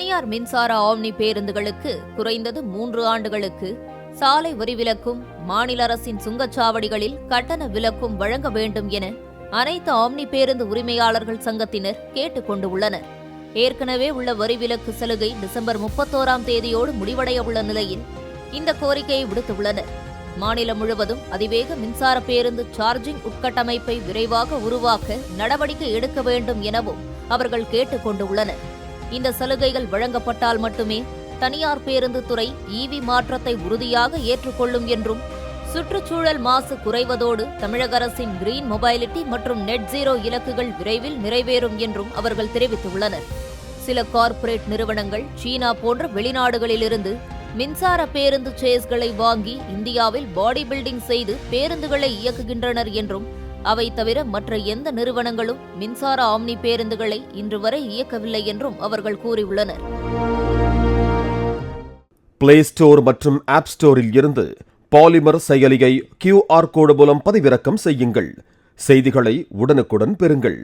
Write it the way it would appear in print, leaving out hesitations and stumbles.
தனியார் மின்சார ஆம்னி பேருந்துகளுக்கு குறைந்தது 3 ஆண்டுகளுக்கு சாலை வரி விலக்கும் மாநில அரசின் சுங்கச்சாவடிகளில் கட்டண விலக்கும் வழங்க வேண்டும் என அனைத்து ஆம்னி பேருந்து உரிமையாளர்கள் சங்கத்தினர் கேட்டுக் கொண்டுள்ளனர். ஏற்கனவே உள்ள வரி விலக்கு சலுகை டிசம்பர் 31ஆம் தேதியோடு முடிவடைய உள்ள நிலையில் இந்த கோரிக்கையை விடுத்துள்ளனர். மாநிலம் முழுவதும் அதிவேக மின்சார பேருந்து சார்ஜிங் உட்கட்டமைப்பை விரைவாக உருவாக்க நடவடிக்கை எடுக்க வேண்டும் எனவும் அவர்கள் கேட்டுக் கொண்டுள்ளனர். இந்த சலுகைகள் வழங்கப்பட்டால் மட்டுமே தனியார் பேருந்து துறை ஈவி மாற்றத்தை உறுதியாக ஏற்றுக்கொள்ளும் என்றும், சுற்றுச்சூழல் மாசு குறைவதோடு தமிழக அரசின் கிரீன் மொபைலிட்டி மற்றும் நெட் ஜீரோ இலக்குகள் விரைவில் நிறைவேறும் என்றும் அவர்கள் தெரிவித்துள்ளனர். சில கார்ப்பரேட் நிறுவனங்கள் சீனா போன்ற வெளிநாடுகளிலிருந்து மின்சார பேருந்து சேஸ்களை வாங்கி இந்தியாவில் பாடி பில்டிங் செய்து பேருந்துகளை இயக்குகின்றனர் என்றும், அவை தவிர மற்ற எந்த நிறுவனங்களும் மின்சார ஆம்னி பேருந்துகளை இன்று வரை இயக்கவில்லை என்றும் அவர்கள் கூறியுள்ளனர். பிளே ஸ்டோர் மற்றும் ஆப் ஸ்டோரில் இருந்து பாலிமர் செயலியை QR கோடு மூலம் பதிவிறக்கம் செய்யுங்கள். செய்திகளை உடனுக்குடன் பெறுங்கள்.